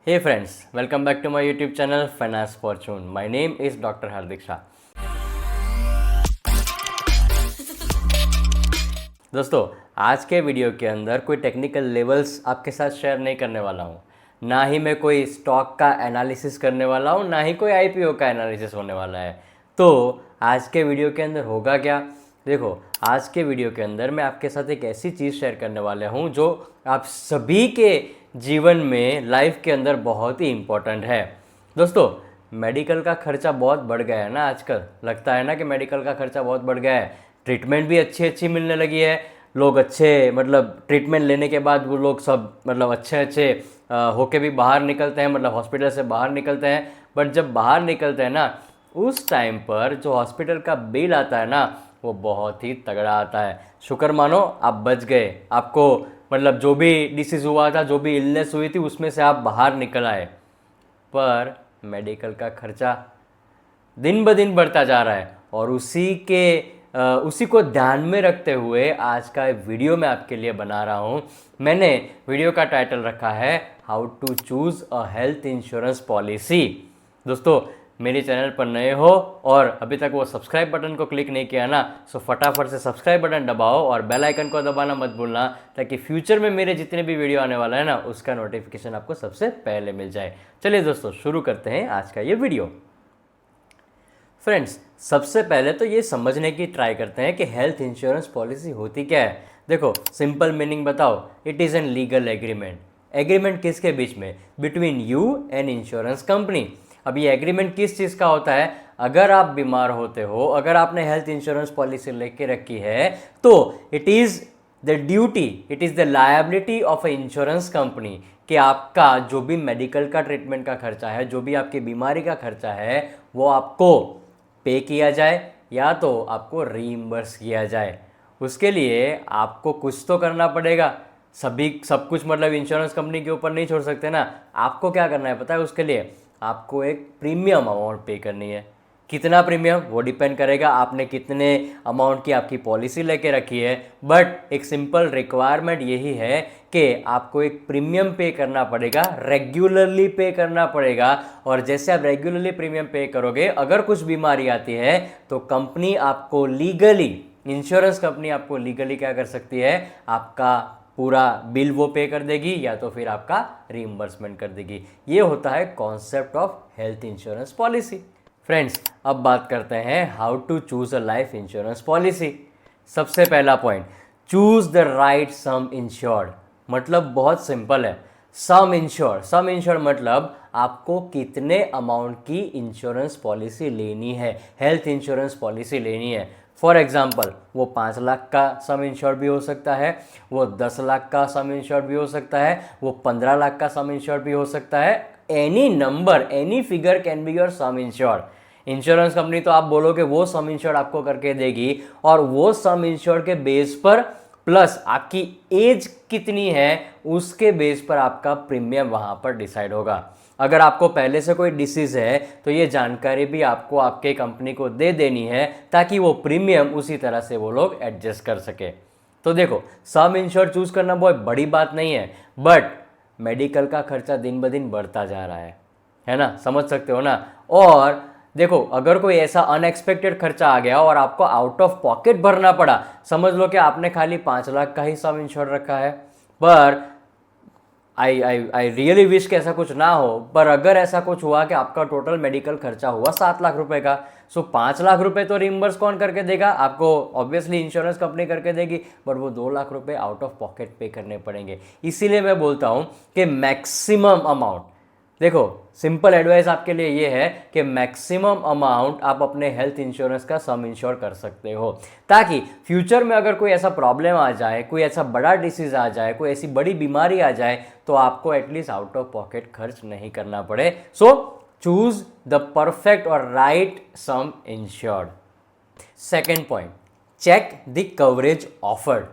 Hey friends, welcome back to my YouTube channel Finance Fortune. My name is Dr. Hardik Shah. दोस्तों, आज के video के अंदर कोई टेक्निकल लेवल्स आपके साथ शेयर नहीं करने वाला हूँ, ना ही मैं कोई स्टॉक का एनालिसिस करने वाला हूँ, ना ही कोई आईपीओ का एनालिसिस होने वाला है। तो आज के वीडियो के अंदर होगा क्या? देखो, आज के वीडियो के अंदर मैं आपके साथ एक ऐसी चीज़ शेयर करने वाला हूँ जो आप सभी के जीवन में, लाइफ के अंदर बहुत ही इम्पोर्टेंट है। दोस्तों, मेडिकल का खर्चा बहुत बढ़ गया है ना आजकल। लगता है ना कि मेडिकल का खर्चा बहुत बढ़ गया है। ट्रीटमेंट भी अच्छी मिलने लगी है। लोग अच्छे ट्रीटमेंट लेने के बाद वो लोग सब अच्छे होके भी बाहर निकलते हैं, हॉस्पिटल से बाहर निकलते हैं। बट जब बाहर निकलते हैं ना, उस टाइम पर जो हॉस्पिटल का बिल आता है ना, वो बहुत ही तगड़ा आता है। शुक्र मानो आप बच गए। आपको जो भी डिसीज़ हुआ था, जो भी इलनेस हुई थी, उसमें से आप बाहर निकल आए। पर मेडिकल का खर्चा दिन ब दिन बढ़ता जा रहा है और उसी को ध्यान में रखते हुए आज का वीडियो मैं आपके लिए बना रहा हूँ। मैंने वीडियो का टाइटल रखा है how to choose a health insurance policy. दोस्तों, मेरे चैनल पर नए हो और अभी तक वो सब्सक्राइब बटन को क्लिक नहीं किया ना, सो फटाफट से सब्सक्राइब बटन दबाओ और बेल आइकन को दबाना मत भूलना, ताकि फ्यूचर में मेरे जितने भी वीडियो आने वाला है ना, उसका नोटिफिकेशन आपको सबसे पहले मिल जाए। चलिए दोस्तों, शुरू करते हैं आज का ये वीडियो। फ्रेंड्स, सबसे पहले तो ये समझने की ट्राई करते हैं कि हेल्थ इंश्योरेंस पॉलिसी होती क्या है। देखो, सिंपल मीनिंग बताओ, it is an legal agreement. Agreement किसके बीच में? Between you and insurance company. अब ये एग्रीमेंट किस चीज़ का होता है? अगर आप बीमार होते हो, अगर आपने हेल्थ इंश्योरेंस पॉलिसी लेके रखी है, तो it is the duty, it is the liability of a insurance company कि आपका जो भी मेडिकल का ट्रीटमेंट का खर्चा है, जो भी आपकी बीमारी का खर्चा है, वो आपको पे किया जाए या तो आपको रीइंबर्स किया जाए। उसके लिए आपको कुछ तो करना पड़ेगा। सब कुछ इंश्योरेंस कंपनी के ऊपर नहीं छोड़ सकते ना। आपको क्या करना है पता है? उसके लिए आपको एक प्रीमियम अमाउंट पे करनी है। कितना प्रीमियम, वो डिपेंड करेगा आपने कितने अमाउंट की आपकी पॉलिसी लेके रखी है। बट एक सिंपल रिक्वायरमेंट यही है कि आपको एक प्रीमियम पे करना पड़ेगा, रेगुलरली पे करना पड़ेगा। और जैसे आप रेगुलरली प्रीमियम पे करोगे, अगर कुछ बीमारी आती है तो कंपनी आपको लीगली, इंश्योरेंस कंपनी आपको लीगली क्या कर सकती है? आपका पूरा बिल वो पे कर देगी या तो फिर आपका रीइंबर्समेंट कर देगी। ये होता है concept of health insurance policy. Friends, अब बात करते हैं how to choose a life insurance policy. सबसे पहला point, choose the right sum insured. बहुत सिंपल है। सम इंश्योर्ड मतलब आपको कितने अमाउंट की इंश्योरेंस पॉलिसी लेनी है, हेल्थ इंश्योरेंस पॉलिसी लेनी है। फॉर एग्जाम्पल, वो 5 लाख का सम इंश्योर्ड भी हो सकता है, वो 10 लाख का सम इंश्योर्ड भी हो सकता है, वो 15 लाख का सम इंश्योर्ड भी हो सकता है। Any number, any figure can be your some insured. Insurance company तो आप बोलोगे वो सम इंश्योर्ड आपको करके देगी, और वो सम इंश्योर्ड के बेस पर प्लस आपकी एज कितनी है उसके बेस पर आपका प्रीमियम वहां पर डिसाइड होगा। अगर आपको पहले से कोई डिसीज़ है तो ये जानकारी भी आपको आपके कंपनी को दे देनी है, ताकि वो प्रीमियम उसी तरह से वो लोग एडजस्ट कर सके। तो देखो, सम इंश्योर्ड चूज करना बहुत बड़ी बात नहीं है, बट मेडिकल का खर्चा दिन ब दिन बढ़ता जा रहा है ना, समझ सकते हो ना। और देखो, अगर कोई ऐसा अनएक्सपेक्टेड खर्चा आ गया और आपको आउट ऑफ पॉकेट भरना पड़ा, समझ लो कि आपने खाली 5 लाख का ही सम इंश्योर रखा है, पर आई रियली विश कि ऐसा कुछ ना हो, पर अगर ऐसा कुछ हुआ कि आपका टोटल मेडिकल खर्चा हुआ 7 लाख रुपए का, सो 5 लाख रुपए तो रिम्बर्स कौन करके देगा? आपको ऑब्वियसली इंश्योरेंस कंपनी करके देगी, बट वो 2 लाख रुपए आउट ऑफ पॉकेट पे करने पड़ेंगे। इसीलिए मैं बोलता हूँ कि मैक्सिमम अमाउंट, देखो सिंपल एडवाइस आपके लिए ये है कि मैक्सिमम अमाउंट आप अपने हेल्थ इंश्योरेंस का सम इंश्योर कर सकते हो, ताकि फ्यूचर में अगर कोई ऐसा प्रॉब्लम आ जाए, कोई ऐसा बड़ा डिसीज आ जाए, कोई ऐसी बड़ी बीमारी आ जाए, तो आपको एटलीस्ट आउट ऑफ पॉकेट खर्च नहीं करना पड़े। सो चूज द परफेक्ट और right sum insured. Second point, check the coverage offered.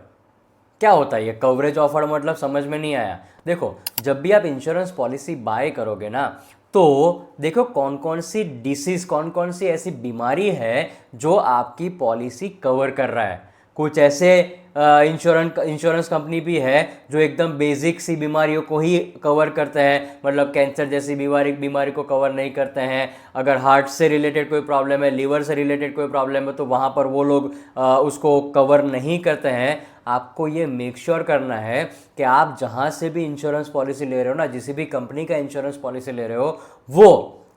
क्या होता है ये कवरेज ऑफर? समझ में नहीं आया। देखो, जब भी आप इंश्योरेंस पॉलिसी बाय करोगे ना, तो देखो कौन कौन सी डिसीज, कौन कौन सी ऐसी बीमारी है जो आपकी पॉलिसी कवर कर रहा है। कुछ ऐसे इंश्योरेंस कंपनी भी है जो एकदम बेसिक सी बीमारियों को ही कवर करते हैं, मतलब कैंसर जैसी बीमारी को कवर नहीं करते हैं। अगर हार्ट से रिलेटेड कोई प्रॉब्लम है, लीवर से रिलेटेड कोई प्रॉब्लम है, तो वहाँ पर वो लोग उसको कवर नहीं करते हैं। आपको ये मेक श्योर करना है कि आप जहाँ से भी इंश्योरेंस पॉलिसी ले रहे हो ना, जिस भी कंपनी का इंश्योरेंस पॉलिसी ले रहे हो, वो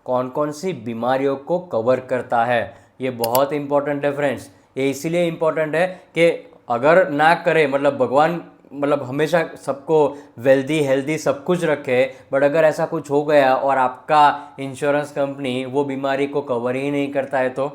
कौन कौन सी बीमारियों को कवर करता है। ये बहुत इंपॉर्टेंट है फ्रेंड्स। ये इसीलिए इंपॉर्टेंट है कि अगर ना करे, मतलब भगवान मतलब हमेशा सबको वेल्दी हेल्दी सब कुछ रखे, बट अगर ऐसा कुछ हो गया और आपका इंश्योरेंस कंपनी वो बीमारी को कवर ही नहीं करता है तो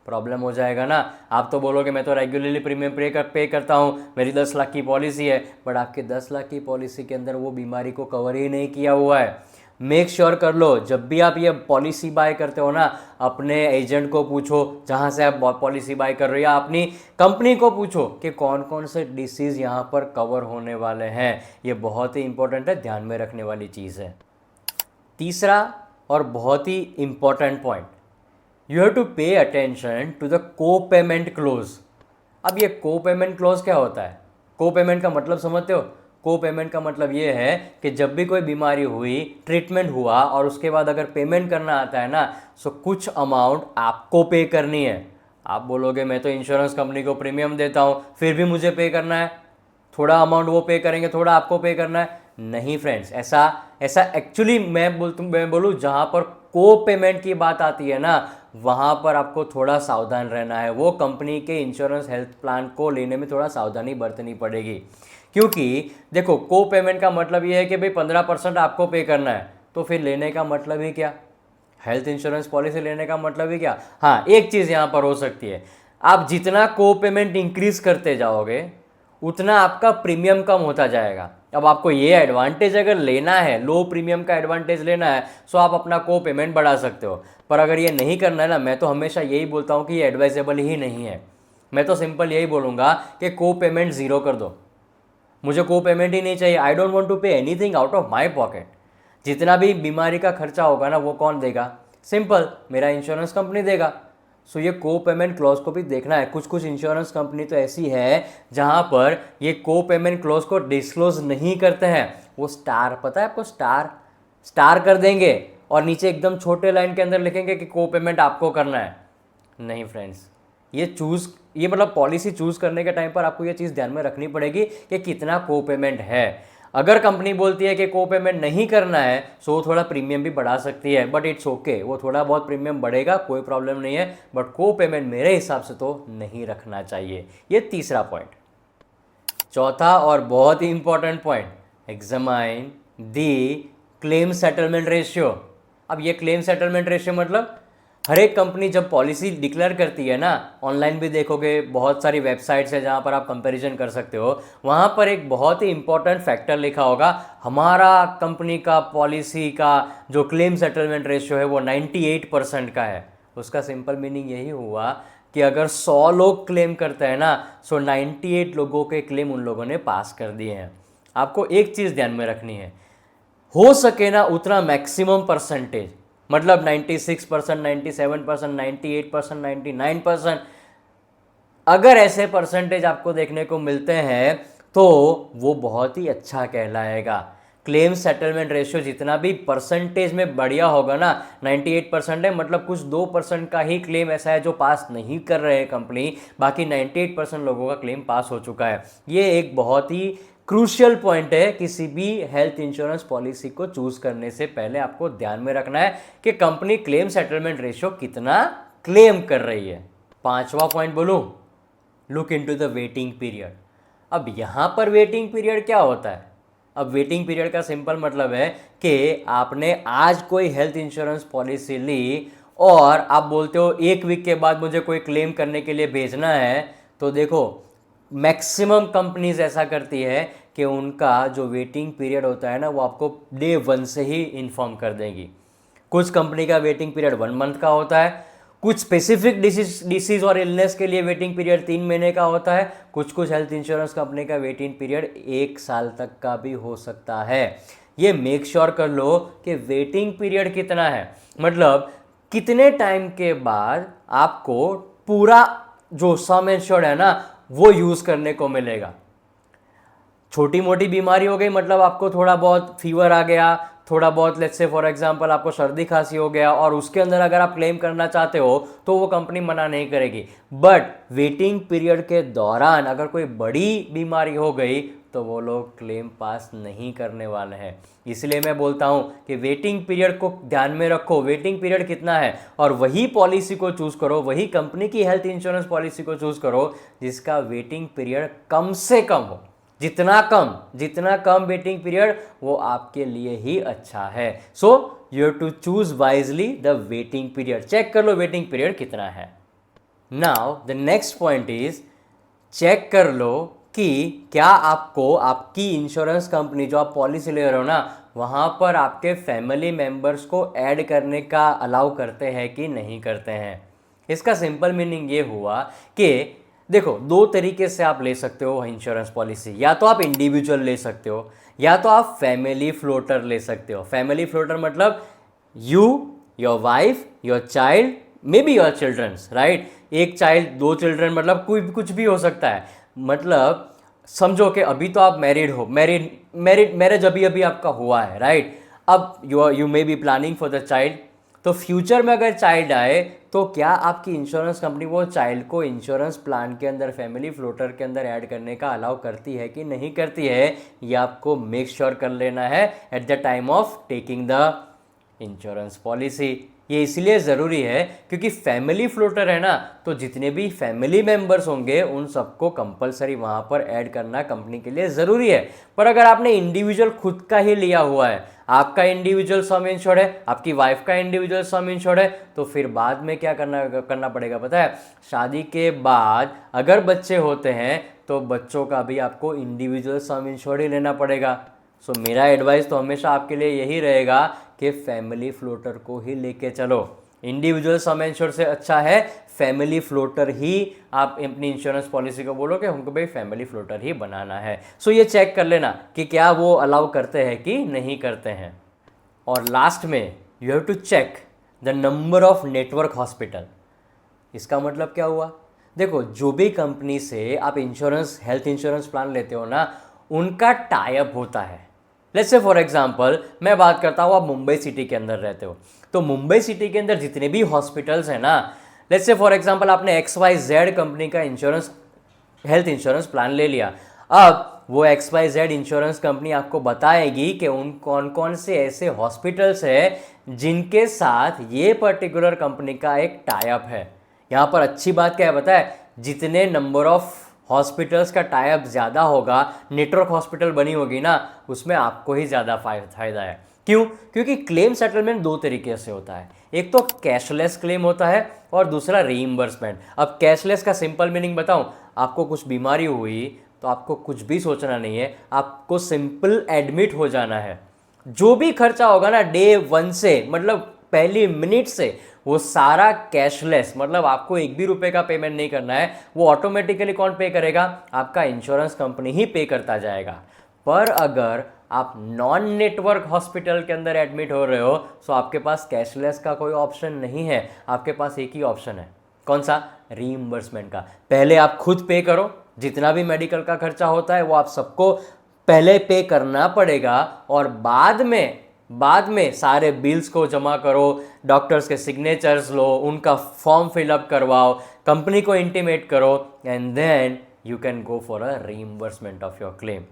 प्रॉब्लम हो जाएगा ना। आप तो बोलोगे मैं तो रेगुलरली प्रीमियम पे करता हूँ, मेरी 10 लाख की पॉलिसी है, बट आपके 10 लाख की पॉलिसी के अंदर वो बीमारी को कवर ही नहीं किया हुआ है। मेक श्योर कर लो, जब भी आप ये पॉलिसी बाय करते हो ना, अपने एजेंट को पूछो जहाँ से आप पॉलिसी बाय कर रहे हो, या अपनी कंपनी को पूछो कि कौन कौन से डिसीज़ यहाँ पर कवर होने वाले हैं। ये बहुत ही इंपॉर्टेंट है, ध्यान में रखने वाली चीज़ है। तीसरा और बहुत ही important point, you have to pay attention to the को पेमेंट क्लोज। अब ये को पेमेंट क्लोज क्या होता है? को पेमेंट का मतलब समझते हो? को पेमेंट का मतलब ये है कि जब भी कोई बीमारी हुई, ट्रीटमेंट हुआ और उसके बाद अगर पेमेंट करना आता है ना, सो कुछ अमाउंट आपको पे करनी है। आप बोलोगे मैं तो इंश्योरेंस कंपनी को प्रीमियम देता हूँ, फिर भी मुझे पे करना है, थोड़ा अमाउंट वो पे करेंगे, थोड़ा आपको पे करना है। नहीं फ्रेंड्स, ऐसा एक्चुअली मैं बोलूँ जहाँ पर को पेमेंट की बात आती है ना, वहाँ पर आपको थोड़ा सावधान रहना है। वो कंपनी के इंश्योरेंस हेल्थ प्लान को लेने में थोड़ा सावधानी बरतनी पड़ेगी, क्योंकि देखो को पेमेंट का मतलब ये है कि भाई 15% आपको पे करना है, तो फिर लेने का मतलब ही क्या? हेल्थ इंश्योरेंस पॉलिसी लेने का मतलब ही क्या? हाँ, एक चीज़ यहाँ पर हो सकती है, आप जितना को पेमेंट इंक्रीज करते जाओगे उतना आपका प्रीमियम कम होता जाएगा। अब आपको ये एडवांटेज अगर लेना है, लो प्रीमियम का एडवांटेज लेना है, सो आप अपना को पेमेंट बढ़ा सकते हो। पर अगर ये नहीं करना है ना, मैं तो हमेशा यही बोलता हूँ कि ये एडवाइजेबल ही नहीं है। मैं तो सिंपल यही बोलूँगा कि को पेमेंट ज़ीरो कर दो, मुझे को पेमेंट ही नहीं चाहिए। I don't want to pay anything out of my pocket. जितना भी बीमारी का खर्चा होगा ना, वो कौन देगा? सिंपल, मेरा इंश्योरेंस कंपनी देगा। सो ये को पेमेंट क्लॉज को भी देखना है। कुछ कुछ इंश्योरेंस कंपनी तो ऐसी है जहां पर ये को पेमेंट क्लॉज को डिस्क्लोज नहीं करते हैं। वो स्टार, पता है आपको, स्टार कर देंगे और नीचे एकदम छोटे लाइन के अंदर लिखेंगे कि को पेमेंट आपको करना है। नहीं फ्रेंड्स, ये मतलब पॉलिसी चूज करने के टाइम पर आपको ये चीज़ ध्यान में रखनी पड़ेगी कि कितना को पेमेंट है। अगर कंपनी बोलती है कि को पेमेंट नहीं करना है, सो थोड़ा प्रीमियम भी बढ़ा सकती है, बट इट्स ओके, वो थोड़ा बहुत प्रीमियम बढ़ेगा, कोई प्रॉब्लम नहीं है, बट को पेमेंट मेरे हिसाब से तो नहीं रखना चाहिए। ये तीसरा पॉइंट। चौथा और बहुत ही इंपॉर्टेंट पॉइंट, एग्जामाइन दी क्लेम सेटलमेंट रेशियो। अब ये क्लेम सेटलमेंट रेशियो मतलब हर एक कंपनी जब पॉलिसी डिक्लेयर करती है ना, ऑनलाइन भी देखोगे बहुत सारी वेबसाइट्स है जहाँ पर आप कंपैरिजन कर सकते हो, वहाँ पर एक बहुत ही इंपॉर्टेंट फैक्टर लिखा होगा, हमारा कंपनी का पॉलिसी का जो क्लेम सेटलमेंट रेशियो है वो 98% का है। उसका सिंपल मीनिंग यही हुआ कि अगर 100 लोग क्लेम करते हैं ना, सो 98 लोगों के क्लेम उन लोगों ने पास कर दिए हैं। आपको एक चीज़ ध्यान में रखनी है, हो सके ना उतना मैक्सिमम परसेंटेज, मतलब 96%, 97%, 98%, 99%, अगर ऐसे परसेंटेज आपको देखने को मिलते हैं तो वो बहुत ही अच्छा कहलाएगा। क्लेम सेटलमेंट रेशियो जितना भी परसेंटेज में बढ़िया होगा ना, 98% है, मतलब कुछ 2% का ही क्लेम ऐसा है जो पास नहीं कर रहे हैं कंपनी, बाकी 98% लोगों का क्लेम पास हो चुका है। ये एक बहुत ही क्रूशियल पॉइंट है, किसी भी हेल्थ इंश्योरेंस पॉलिसी को चूज करने से पहले आपको ध्यान में रखना है कि कंपनी क्लेम सेटलमेंट रेशियो कितना क्लेम कर रही है। पांचवा पॉइंट बोलूं, look into the waiting period. अब यहां पर वेटिंग पीरियड क्या होता है? अब वेटिंग पीरियड का सिंपल मतलब है कि आपने आज कोई हेल्थ इंश्योरेंस पॉलिसी ली और आप बोलते हो 1 वीक के बाद मुझे कोई क्लेम करने के लिए भेजना है, तो देखो मैक्सिमम कंपनीज ऐसा करती है कि उनका जो वेटिंग पीरियड होता है ना, वो आपको डे 1 से ही इन्फॉर्म कर देंगी। कुछ कंपनी का वेटिंग पीरियड 1 मंथ का होता है, कुछ स्पेसिफिक डिसीज और इलनेस के लिए वेटिंग पीरियड 3 महीने का होता है, कुछ हेल्थ इंश्योरेंस कंपनी का वेटिंग पीरियड 1 साल तक का भी हो सकता है। ये मेक श्योर कर लो कि वेटिंग पीरियड कितना है, मतलब कितने टाइम के बाद आपको पूरा जो सम इंश्योर्ड है ना वो यूज़ करने को मिलेगा। छोटी मोटी बीमारी हो गई, मतलब आपको थोड़ा बहुत फीवर आ गया, थोड़ा बहुत लेट्स से फॉर एग्जांपल आपको सर्दी खांसी हो गया, और उसके अंदर अगर आप क्लेम करना चाहते हो तो वो कंपनी मना नहीं करेगी। बट वेटिंग पीरियड के दौरान अगर कोई बड़ी बीमारी हो गई तो वो लोग क्लेम पास नहीं करने वाले हैं। इसलिए मैं बोलता हूं कि वेटिंग पीरियड को ध्यान में रखो, वेटिंग पीरियड कितना है, और वही पॉलिसी को चूज करो, वही कंपनी की हेल्थ इंश्योरेंस पॉलिसी को चूज करो जिसका वेटिंग पीरियड कम से कम हो। जितना कम वेटिंग पीरियड वो आपके लिए ही अच्छा है। So you have to choose wisely the waiting period. Check कर लो वेटिंग पीरियड कितना है। Now the next point is, check कर लो कि क्या आपको आपकी इंश्योरेंस कंपनी जो आप पॉलिसी ले रहे हो ना, वहां पर आपके फैमिली मेंबर्स को ऐड करने का अलाउ करते हैं कि नहीं करते हैं। इसका सिंपल मीनिंग ये हुआ कि देखो, दो तरीके से आप ले सकते हो इंश्योरेंस पॉलिसी। या तो आप इंडिविजुअल ले सकते हो, या तो आप फैमिली फ्लोटर ले सकते हो। फैमिली फ्लोटर मतलब you, your wife, your child, may be your childrens, right. एक चाइल्ड, दो चिल्ड्रन, मतलब कोई कुछ भी हो सकता है। मतलब समझो कि अभी तो आप मैरिड हो, मैरिज अभी अभी आपका हुआ है, राइट। अब you may be planning for the child, तो फ्यूचर में अगर चाइल्ड आए तो क्या आपकी इंश्योरेंस कंपनी वो चाइल्ड को इंश्योरेंस प्लान के अंदर, फैमिली फ्लोटर के अंदर ऐड करने का अलाउ करती है कि नहीं करती है, ये आपको मेक श्योर कर लेना है at the time of taking the insurance policy. ये इसलिए ज़रूरी है क्योंकि फैमिली फ्लोटर है ना, तो जितने भी फैमिली मेंबर्स होंगे उन सबको कंपलसरी वहाँ पर ऐड करना कंपनी के लिए ज़रूरी है। पर अगर आपने इंडिविजुअल खुद का ही लिया हुआ है, आपका इंडिविजुअल सम इंश्योर्ड है, आपकी वाइफ का इंडिविजुअल सम इंश्योर्ड है, तो फिर बाद में क्या करना पड़ेगा पता है? शादी के बाद अगर बच्चे होते हैं तो बच्चों का भी आपको इंडिविजुअल सम इंश्योर्ड ही लेना पड़ेगा। सो मेरा एडवाइस तो हमेशा आपके लिए यही रहेगा कि फैमिली फ्लोटर को ही लेके चलो। इंडिविजुअल सम इंश्योर से अच्छा है फैमिली फ्लोटर ही। आप अपनी इंश्योरेंस पॉलिसी को बोलो कि हमको भाई फैमिली फ्लोटर ही बनाना है। सो ये चेक कर लेना कि क्या वो अलाउ करते हैं कि नहीं करते हैं। और लास्ट में you have to check the number of network hospital. इसका मतलब क्या हुआ? देखो, जो भी कंपनी से आप इंश्योरेंस, हेल्थ इंश्योरेंस प्लान लेते हो ना, उनका टाई अप होता है। लेट्स से फॉर एग्जांपल मैं बात करता हूँ, आप मुंबई सिटी के अंदर रहते हो, तो मुंबई सिटी के अंदर जितने भी हॉस्पिटल्स हैं ना, लेट्स से फॉर एग्जांपल आपने XYZ कंपनी का इंश्योरेंस, हेल्थ इंश्योरेंस प्लान ले लिया। अब वो XYZ इंश्योरेंस कंपनी आपको बताएगी कि उन कौन कौन से ऐसे हॉस्पिटल्स हैं जिनके साथ ये पर्टिकुलर कंपनी का एक टाई अप है। यहाँ पर अच्छी बात क्या है पता है? जितने नंबर ऑफ हॉस्पिटल्स का टाई अप ज़्यादा होगा, नेटवर्क हॉस्पिटल बनी होगी ना, उसमें आपको ही ज़्यादा फायदा है। क्यों? क्योंकि क्लेम सेटलमेंट दो तरीके से होता है, एक तो कैशलेस क्लेम होता है और दूसरा रीइंबर्समेंट। अब कैशलेस का सिंपल मीनिंग बताऊं, आपको कुछ बीमारी हुई तो आपको कुछ भी सोचना नहीं है, आपको सिंपल एडमिट हो जाना है। जो भी खर्चा होगा ना डे 1 से, मतलब पहली मिनट से, वो सारा कैशलेस, मतलब आपको एक भी रुपए का पेमेंट नहीं करना है। वो ऑटोमेटिकली कौन पे करेगा? आपका इंश्योरेंस कंपनी ही पे करता जाएगा। पर अगर आप नॉन नेटवर्क हॉस्पिटल के अंदर एडमिट हो रहे हो तो आपके पास कैशलेस का कोई ऑप्शन नहीं है, आपके पास एक ही ऑप्शन है। कौन सा? रीइंबर्समेंट का। पहले आप खुद पे करो, जितना भी मेडिकल का खर्चा होता है वो आप सबको पहले पे करना पड़ेगा, और बाद में सारे बिल्स को जमा करो, डॉक्टर्स के सिग्नेचर्स लो, उनका फॉर्म फिलअप करवाओ, कंपनी को इंटीमेट करो, and then you can go for a reimbursement of your claim.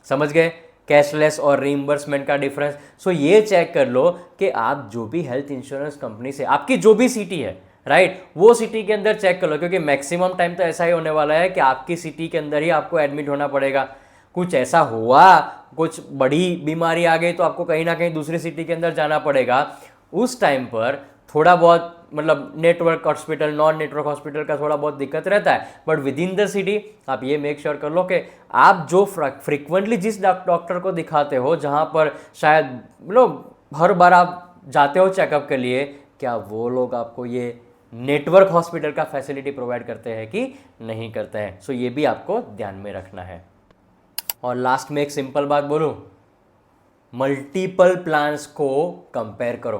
समझ गए कैशलेस और रीइंबर्समेंट का डिफरेंस? सो ये चेक कर लो कि आप जो भी हेल्थ इंश्योरेंस कंपनी से, आपकी जो भी सिटी है, राइट, वो सिटी के अंदर चेक कर लो, क्योंकि मैक्सिमम टाइम तो ऐसा ही होने वाला है कि आपकी सिटी के अंदर ही आपको एडमिट होना पड़ेगा। कुछ ऐसा हुआ, कुछ बड़ी बीमारी आ गई तो आपको कहीं ना कहीं दूसरी सिटी के अंदर जाना पड़ेगा। उस टाइम पर थोड़ा बहुत, मतलब network hospital, non network hospital का थोड़ा बहुत दिक्कत रहता है, but with in the city आप ये मेक श्योर कर लो कि आप जो फ्रिक्वेंटली जिस डॉक्टर को दिखाते हो, जहाँ पर शायद मतलब हर बार आप जाते हो चेकअप के लिए, क्या वो लोग आपको ये नेटवर्क हॉस्पिटल का फैसिलिटी प्रोवाइड करते हैं कि नहीं करते हैं। सो ये भी आपको ध्यान में रखना है। और लास्ट में एक सिंपल बात बोलूं, मल्टीपल प्लान्स को कंपेयर करो।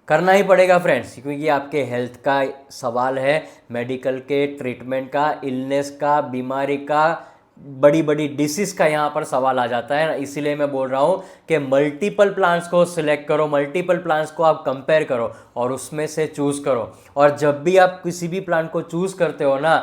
करना ही पड़ेगा फ्रेंड्स, क्योंकि ये आपके हेल्थ का सवाल है, मेडिकल के ट्रीटमेंट का, इलनेस का, बीमारी का, बड़ी बड़ी डिसीज का यहाँ पर सवाल आ जाता है। इसीलिए मैं बोल रहा हूँ कि मल्टीपल प्लान्स को सिलेक्ट करो, मल्टीपल प्लान्स को आप कंपेयर करो और उसमें से चूज़ करो। और जब भी आप किसी भी प्लान को चूज़ करते हो ना,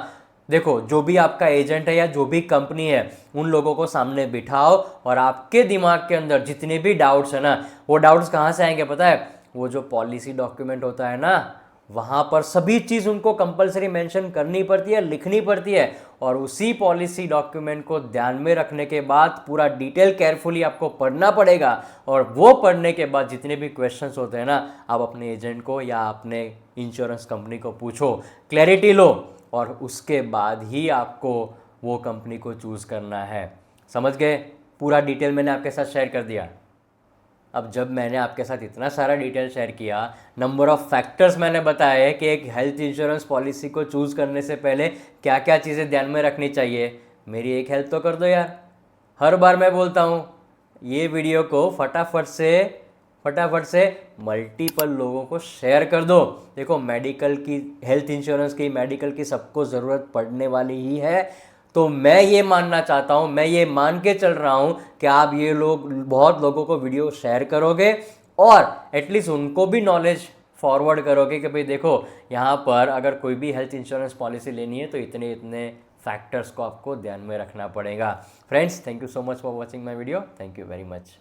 देखो जो भी आपका एजेंट है या जो भी कंपनी है, उन लोगों को सामने बिठाओ और आपके दिमाग के अंदर जितने भी डाउट्स है ना, वो डाउट्स कहाँ से आएंगे पता है? वो जो पॉलिसी डॉक्यूमेंट होता है ना, वहाँ पर सभी चीज़ उनको कंपलसरी मेंशन करनी पड़ती है, लिखनी पड़ती है। और उसी पॉलिसी डॉक्यूमेंट को ध्यान में रखने के बाद पूरा डिटेल केयरफुली आपको पढ़ना पड़ेगा। और वो पढ़ने के बाद जितने भी क्वेश्चंस होते हैं ना, आप अपने एजेंट को या अपने इंश्योरेंस कंपनी को पूछो, क्लैरिटी लो, और उसके बाद ही आपको वो कंपनी को चूज़ करना है। समझ गए? पूरा डिटेल मैंने आपके साथ शेयर कर दिया। अब जब मैंने आपके साथ इतना सारा डिटेल शेयर किया, नंबर ऑफ फैक्टर्स मैंने बताया है कि एक हेल्थ इंश्योरेंस पॉलिसी को चूज़ करने से पहले क्या क्या चीज़ें ध्यान में रखनी चाहिए, मेरी एक हेल्प तो कर दो यार। हर बार मैं बोलता हूँ, ये वीडियो को फटाफट से मल्टीपल लोगों को शेयर कर दो। देखो मेडिकल की, हेल्थ इंश्योरेंस की, मेडिकल की सबको ज़रूरत पड़ने वाली ही है। तो मैं ये मानना चाहता हूँ, मैं ये मान के चल रहा हूँ कि आप ये लोग बहुत लोगों को वीडियो शेयर करोगे और एटलीस्ट उनको भी नॉलेज फॉरवर्ड करोगे कि भाई देखो, यहाँ पर अगर कोई भी हेल्थ इंश्योरेंस पॉलिसी लेनी है तो इतने इतने फैक्टर्स को आपको ध्यान में रखना पड़ेगा। Friends, thank you so much for watching my video. Thank you very much.